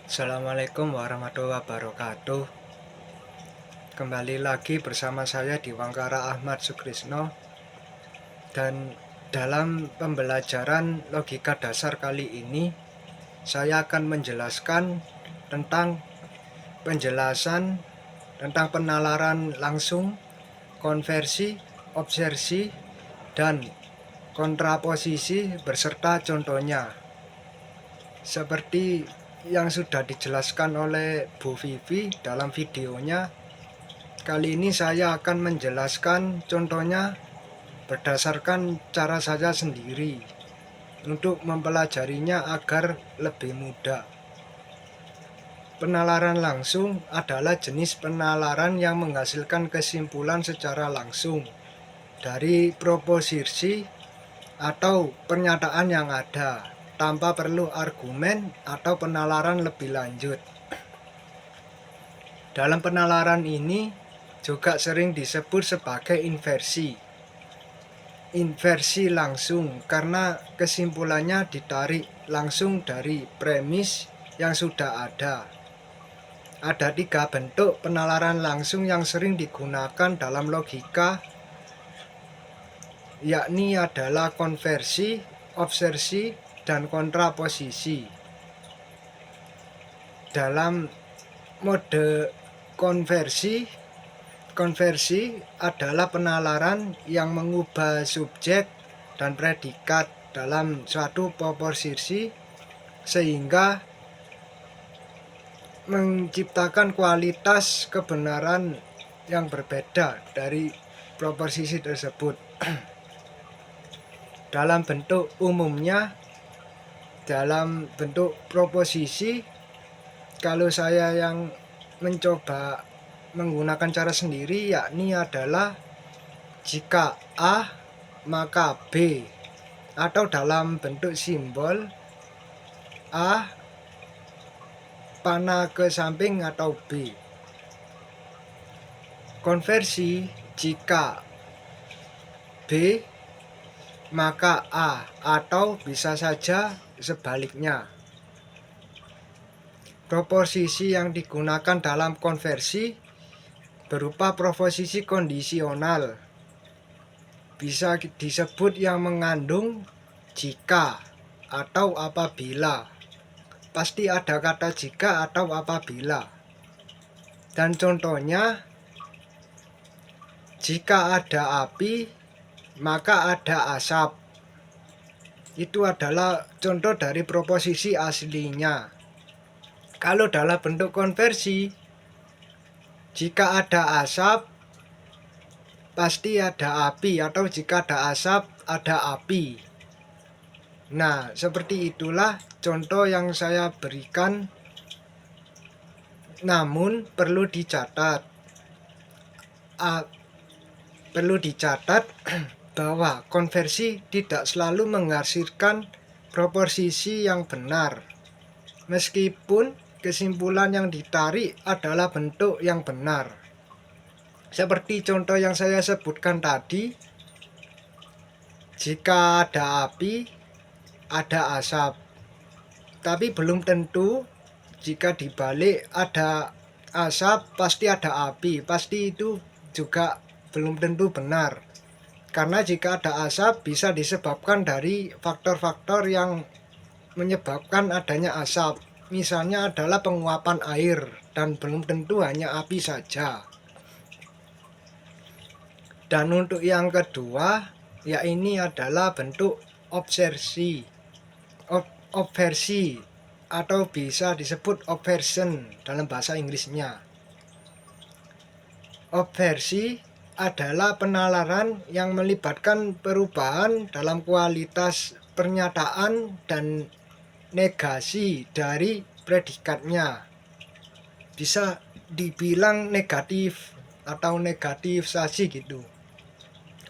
Assalamualaikum warahmatullahi wabarakatuh. Kembali lagi bersama saya di Wangkara Ahmad Sukrisno. Dan dalam pembelajaran logika dasar kali ini, saya akan menjelaskan tentang penjelasan tentang penalaran langsung, konversi, obsersi, dan kontraposisi beserta contohnya. Seperti yang sudah dijelaskan oleh Bu Vivi dalam videonya, kali ini saya akan menjelaskan contohnya berdasarkan cara saya sendiri untuk mempelajarinya agar lebih mudah. Penalaran langsung adalah jenis penalaran yang menghasilkan kesimpulan secara langsung dari proposisi atau pernyataan yang ada tanpa perlu argumen atau penalaran lebih lanjut. Dalam penalaran ini juga sering disebut sebagai inversi langsung karena kesimpulannya ditarik langsung dari premis yang sudah ada. Ada 3 bentuk penalaran langsung yang sering digunakan dalam logika, yakni adalah konversi, obsersi, dan kontraposisi. Dalam mode konversi adalah penalaran yang mengubah subjek dan predikat dalam suatu proposisi sehingga menciptakan kualitas kebenaran yang berbeda dari proposisi tersebut. Dalam bentuk umumnya, dalam bentuk proposisi, kalau saya yang mencoba menggunakan cara sendiri, yakni adalah jika A maka B, atau dalam bentuk simbol A panah ke samping atau B. Konversi jika B maka A, atau bisa saja sebaliknya. Proposisi yang digunakan dalam konversi berupa proposisi kondisional. Bisa disebut yang mengandung jika atau apabila. Pasti ada kata jika atau apabila. Dan contohnya, jika ada api, maka ada asap. Itu adalah contoh dari proposisi aslinya. Kalau dalam bentuk konversi, jika ada asap, pasti ada api, atau jika ada asap, ada api. Nah, seperti itulah contoh yang saya berikan. Namun perlu dicatat bahwa konversi tidak selalu menghasilkan proposisi yang benar, meskipun kesimpulan yang ditarik adalah bentuk yang benar. Seperti contoh yang saya sebutkan tadi, jika ada api, ada asap. Tapi belum tentu jika dibalik ada asap, pasti ada api. Pasti itu juga belum tentu benar. Karena jika ada asap bisa disebabkan dari faktor-faktor yang menyebabkan adanya asap. Misalnya adalah penguapan air, dan belum tentu hanya api saja. Dan untuk yang kedua, ya ini adalah bentuk obversi atau bisa disebut obversion dalam bahasa Inggrisnya. Obversi adalah penalaran yang melibatkan perubahan dalam kualitas pernyataan dan negasi dari predikatnya. Bisa dibilang negatif atau negatifisasi gitu.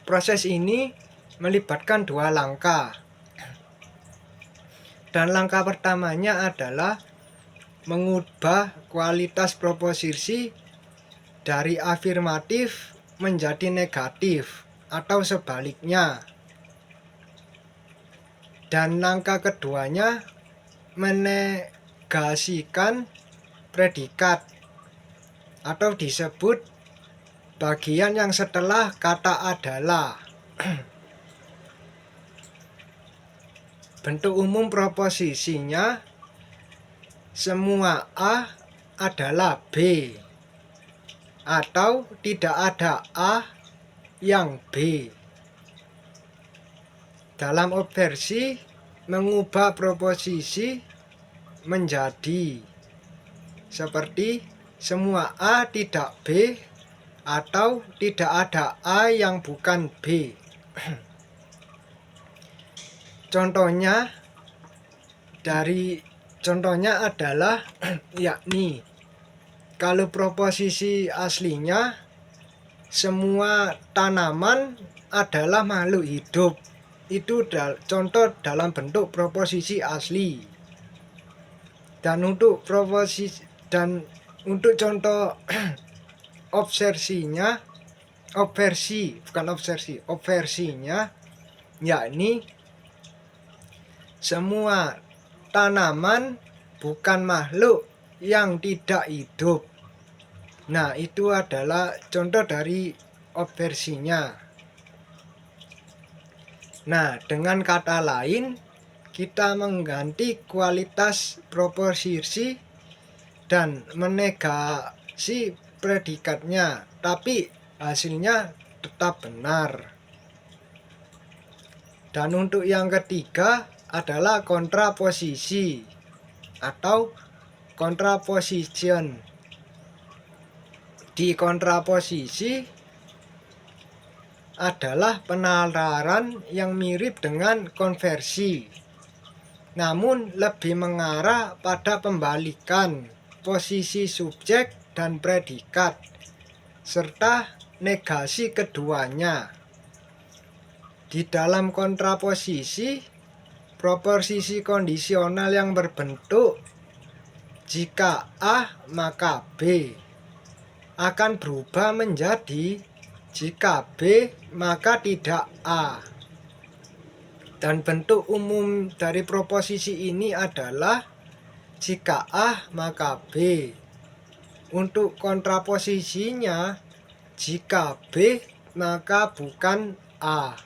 Proses ini melibatkan 2 langkah. Dan langkah pertamanya adalah mengubah kualitas proposisi dari afirmatif menjadi negatif atau sebaliknya. Dan langkah keduanya menegasikan predikat atau disebut bagian yang setelah kata adalah. Bentuk umum proposisinya semua A adalah B atau tidak ada A yang B. Dalam obversi mengubah proposisi menjadi seperti semua A tidak B atau tidak ada A yang bukan B. Contohnya adalah yakni kalau proposisi aslinya semua tanaman adalah makhluk hidup. Itu contoh dalam bentuk proposisi asli. Dan untuk contoh obversinya yakni semua tanaman bukan makhluk yang tidak hidup. Nah, itu adalah contoh dari obversinya. Nah, dengan kata lain, kita mengganti kualitas proposisi dan menegasi predikatnya, tapi hasilnya tetap benar. Dan untuk yang ketiga adalah kontraposisi atau contraposition. Di kontraposisi adalah penalaran yang mirip dengan konversi, namun lebih mengarah pada pembalikan posisi subjek dan predikat serta negasi keduanya. Di dalam kontraposisi, proposisi kondisional yang berbentuk jika A maka B akan berubah menjadi jika B maka tidak A. Dan bentuk umum dari proposisi ini adalah jika A maka B. Untuk kontraposisinya jika B maka bukan A.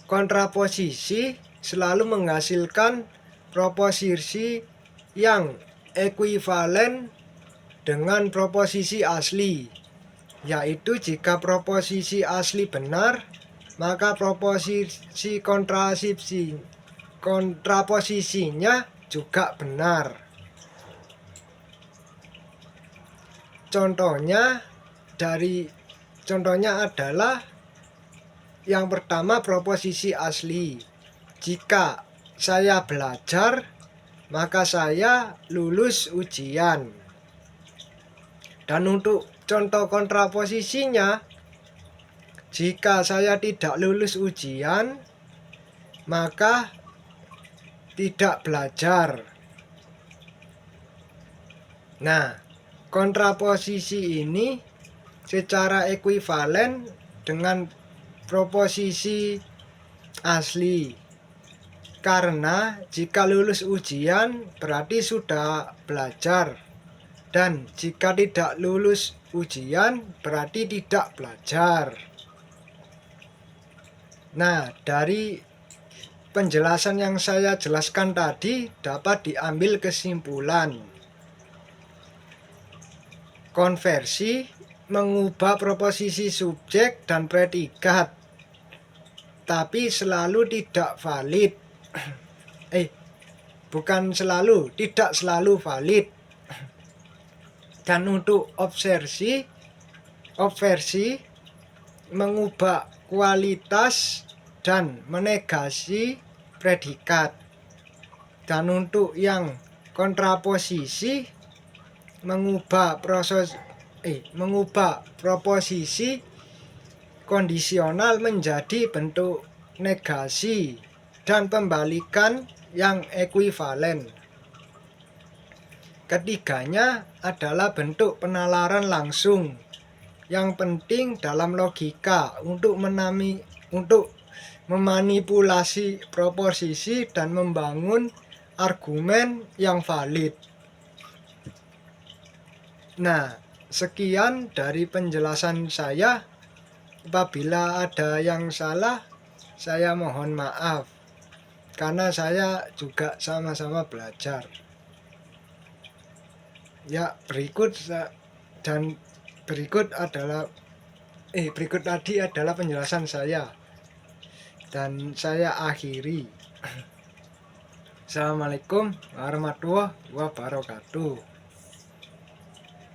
Kontraposisi selalu menghasilkan proposisi yang ekuivalen dengan proposisi asli, yaitu jika proposisi asli benar, maka proposisi kontraposisinya juga benar. Contohnya adalah yang pertama proposisi asli. Jika saya belajar, maka saya lulus ujian. Dan untuk contoh kontraposisinya, jika saya tidak lulus ujian, maka tidak belajar. Nah, kontraposisi ini secara ekuivalen dengan proposisi asli. Karena jika lulus ujian berarti sudah belajar. Dan jika tidak lulus ujian berarti tidak belajar. Nah, dari penjelasan yang saya jelaskan tadi dapat diambil kesimpulan. Konversi mengubah proposisi subjek dan predikat, tapi selalu tidak valid. Tidak selalu valid. Dan untuk obversi mengubah kualitas dan menegasi predikat. Dan untuk yang kontraposisi mengubah proposisi kondisional menjadi bentuk negasi dan pembalikan yang ekuivalen. Ketiganya adalah bentuk penalaran langsung yang penting dalam logika untuk memanipulasi proposisi dan membangun argumen yang valid. Nah, sekian dari penjelasan saya. Apabila ada yang salah, saya mohon maaf, karena saya juga sama-sama belajar. Ya, berikut tadi adalah penjelasan saya, dan saya akhiri. Assalamualaikum warahmatullahi wabarakatuh.